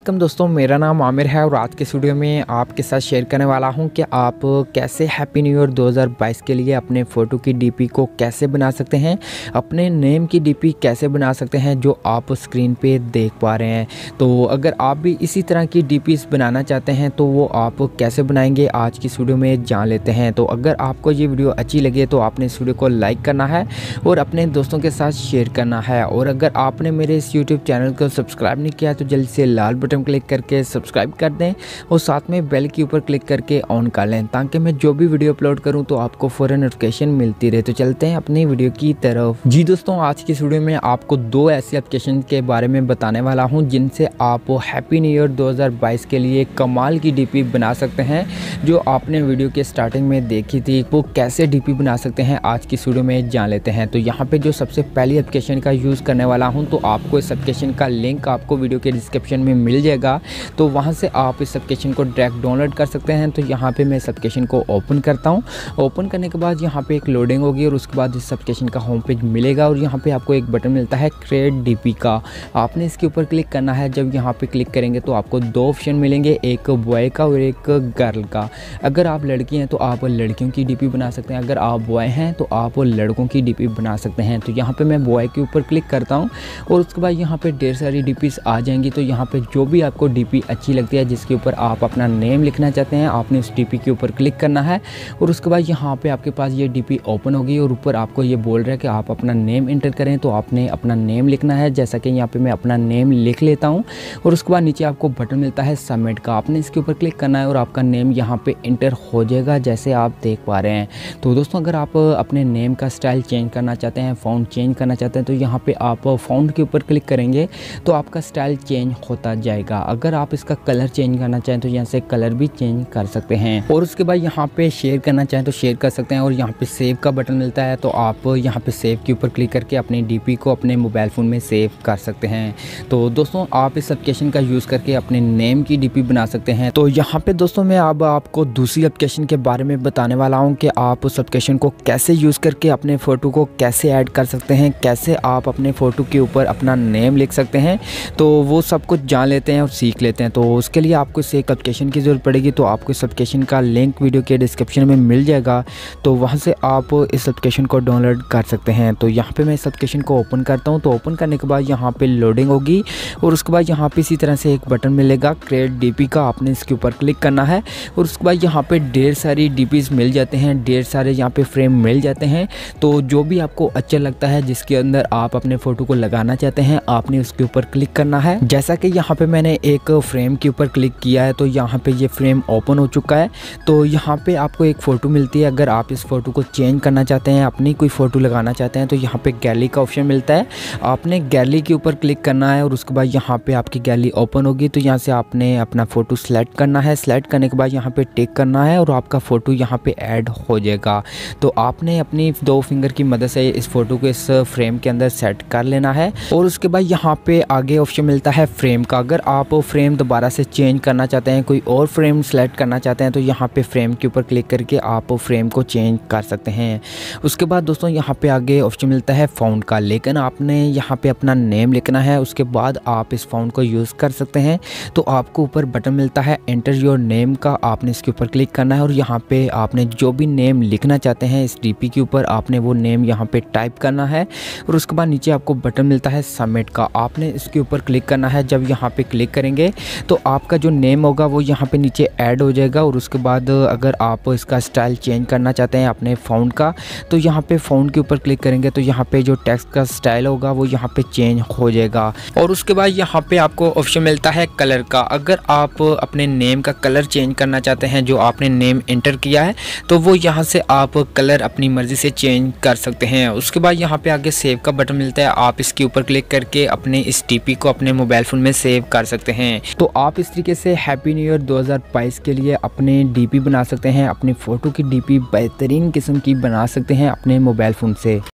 Welcome दोस्तों, मेरा नाम आमिर है और आज के वीडियो में आपके साथ शेयर करने वाला हूं कि आप कैसे हैप्पी न्यू ईयर 2022 के लिए अपने फ़ोटो की डीपी को कैसे बना सकते हैं, अपने नेम की डीपी कैसे बना सकते हैं जो आप स्क्रीन पे देख पा रहे हैं। तो अगर आप भी इसी तरह की डीपीज़ बनाना चाहते हैं तो वो आप कैसे बनाएंगे आज की वीडियो में जान लेते हैं। तो अगर आपको ये वीडियो अच्छी लगे तो आपने इस वीडियो को लाइक करना है और अपने दोस्तों के साथ शेयर करना है। और अगर आपने मेरे इस यूट्यूब चैनल को सब्सक्राइब नहीं किया तो जल्दी से लाल बटन क्लिक करके सब्सक्राइब कर दें और साथ में बेल के ऊपर क्लिक करके ऑन कर लें ताकि मैं जो भी वीडियो अपलोड करूं तो आपको फ़ौरन नोटिफिकेशन मिलती रहे। तो चलते हैं अपनी वीडियो की तरफ। जी दोस्तों, आज की इस वीडियो में आपको दो ऐसी एप्लीकेशन के बारे में बताने वाला हूं जिनसे आप हैप्पी न्यू ईयर 2022 के लिए कमाल की डीपी बना सकते हैं। जो आपने वीडियो के स्टार्टिंग में देखी थी वो कैसे डीपी बना सकते हैं आज की वीडियो में जान लेते हैं। तो यहाँ पे जो सबसे पहली एप्लीकेशन का यूज़ करने वाला हूँ तो आपको इस एप्लीकेशन का लिंक आपको वीडियो के डिस्क्रिप्शन में मिल जाएगा। तो वहाँ से आप इस एप्लीकेशन को डायरेक्ट डाउनलोड कर सकते हैं। तो यहाँ पे मैं इस एप्लीकेशन को ओपन करता हूँ। ओपन करने के बाद यहाँ पे एक लोडिंग होगी और उसके बाद इस एप्लीकेशन का होम पेज मिलेगा और यहाँ पे आपको एक बटन मिलता है क्रिएट डीपी का। आपने इसके ऊपर क्लिक करना है। जब यहाँ पे क्लिक करेंगे तो आपको दो ऑप्शन मिलेंगे, एक बॉय का और एक गर्ल का। अगर आप लड़की हैं तो आप लड़कियों की डीपी बना सकते हैं, अगर आप बॉय हैं तो आप लड़कों की डीपी बना सकते हैं। तो यहाँ पे मैं बॉय के ऊपर क्लिक करता हूँ और उसके बाद यहाँ पे ढेर सारी डीपीस आ जाएंगी। तो यहाँ पे जो भी आपको डीपी अच्छी लगती है जिसके ऊपर आप अपना नेम लिखना चाहते हैं आपने उस डीपी के ऊपर क्लिक करना है और उसके बाद यहाँ पे आपके पास ये डीपी ओपन होगी और ऊपर आपको ये बोल रहा है कि आप अपना नेम एंटर करें। तो आपने अपना नेम लिखना है, जैसा कि यहाँ पे मैं अपना नेम लिख लेता हूँ और उसके बाद नीचे आपको बटन मिलता है सबमिट का। आपने इसके ऊपर क्लिक करना है और आपका नेम यहाँ पे एंटर हो जाएगा जैसे आप देख पा रहे हैं। तो दोस्तों, अगर आप अपने नेम का स्टाइल चेंज करना चाहते हैं, फ़ॉन्ट चेंज करना चाहते हैं तो यहाँ पे आप फ़ॉन्ट के ऊपर क्लिक करेंगे तो आपका स्टाइल चेंज होता जाएगा। अगर आप इसका कलर चेंज करना चाहें तो यहाँ से कलर भी चेंज कर सकते हैं और उसके बाद यहाँ पे शेयर करना चाहें तो शेयर कर सकते हैं और यहाँ पे सेव का बटन मिलता है। तो आप यहाँ पे सेव के ऊपर क्लिक करके अपनी डीपी को अपने मोबाइल फ़ोन में सेव कर सकते हैं। तो दोस्तों, आप इस एप्लीकेशन का यूज़ करके अपने नेम की डीपी बना सकते हैं। तो यहाँ पे दोस्तों मैं अब आपको दूसरी एप्लीकेशन के बारे में बताने वाला हूँ कि आप उस एप्लीकेशन को कैसे यूज़ करके अपने फ़ोटो को कैसे ऐड कर सकते हैं, कैसे आप अपने फ़ोटो के ऊपर अपना नेम लिख सकते हैं। तो वो सब कुछ जान लेते हैं और सीख लेते हैं। तो उसके लिए आपको इस एक एप्लीकेशन की ज़रूरत पड़ेगी। तो आपको इस एप्लीकेशन का लिंक वीडियो के डिस्क्रिप्शन में मिल जाएगा। तो वहाँ से आप इस एप्लीकेशन को डाउनलोड कर सकते हैं। तो यहाँ पे मैं इस एप्लीकेशन को ओपन करता हूँ। तो ओपन करने के बाद यहाँ पे लोडिंग होगी और उसके बाद यहाँ पे इसी तरह से एक बटन मिलेगा क्रिएट डीपी का। आपने इसके ऊपर क्लिक करना है और उसके बाद यहाँ पे ढेर सारी डीपीज़ मिल जाते हैं, ढेर सारे यहाँ पे फ्रेम मिल जाते हैं। तो जो भी आपको अच्छा लगता है जिसके अंदर आप अपने फ़ोटो को लगाना चाहते हैं आपने उसके ऊपर क्लिक करना है। जैसा कि यहाँ पे मैंने एक फ्रेम के ऊपर क्लिक किया है तो यहाँ पे ये फ्रेम ओपन हो चुका है। तो यहाँ पे आपको एक फ़ोटो मिलती है। अगर आप इस फ़ोटो को चेंज करना चाहते हैं, अपनी कोई फ़ोटो लगाना चाहते हैं तो यहाँ पे गैलरी का ऑप्शन मिलता है। आपने गैलरी के ऊपर क्लिक करना है और उसके बाद यहाँ पे आपकी गैलरी ओपन होगी। तो यहाँ से आपने अपना फ़ोटो सेलेक्ट करना है। सेलेक्ट करने के बाद यहाँ पे टिक करना है और आपका फ़ोटो यहाँ पे ऐड हो जाएगा। तो आपने अपनी दो फिंगर की मदद से इस फ़ोटो को इस फ्रेम के अंदर सेट कर लेना है और उसके बाद यहाँ पे आगे ऑप्शन मिलता है फ्रेम का। अगर आप फ्रेम दोबारा से चेंज करना चाहते हैं, कोई और फ्रेम सेलेक्ट करना चाहते हैं तो यहाँ पे फ्रेम के ऊपर क्लिक करके आप फ्रेम को चेंज कर सकते हैं। उसके बाद दोस्तों यहाँ पे आगे ऑप्शन मिलता है फ़ॉन्ट का, लेकिन आपने यहाँ पे अपना नेम लिखना है। उसके बाद आप इस फ़ॉन्ट को यूज़ कर सकते हैं। तो आपको ऊपर बटन मिलता है एंटर योर नेम का। आपने इसके ऊपर क्लिक करना है और यहाँ पे आपने जो भी नेम लिखना चाहते हैं इस डीपी के ऊपर आपने वो नेम यहाँ पे टाइप करना है और उसके बाद नीचे आपको बटन मिलता है सबमिट का। आपने इसके ऊपर क्लिक करना है। जब यहाँ पे क्लिक करेंगे तो आपका जो नेम होगा वो यहाँ पे नीचे ऐड हो जाएगा और उसके बाद अगर आप इसका स्टाइल चेंज करना चाहते हैं अपने फ़ॉन्ट का तो यहाँ पे फ़ॉन्ट के ऊपर क्लिक करेंगे तो यहाँ पे जो टेक्स्ट का स्टाइल होगा वो यहाँ पे चेंज हो जाएगा। और उसके बाद यहाँ पे आपको ऑप्शन मिलता है कलर का। अगर आप अपने नेम का कलर चेंज करना चाहते हैं, जो आपने नेम एंटर किया है तो वो यहाँ से आप कलर अपनी मर्ज़ी से चेंज कर सकते हैं। उसके बाद यहाँ पे आगे सेव का बटन मिलता है। आप इसके ऊपर क्लिक करके अपने इस डीपी को अपने मोबाइल फ़ोन में सेव कर सकते हैं। तो आप इस तरीके से हैप्पी न्यू ईयर 2022 के लिए अपने डीपी बना सकते हैं। अपनी फ़ोटो की डीपी बेहतरीन किस्म की बना सकते हैं अपने मोबाइल फ़ोन से।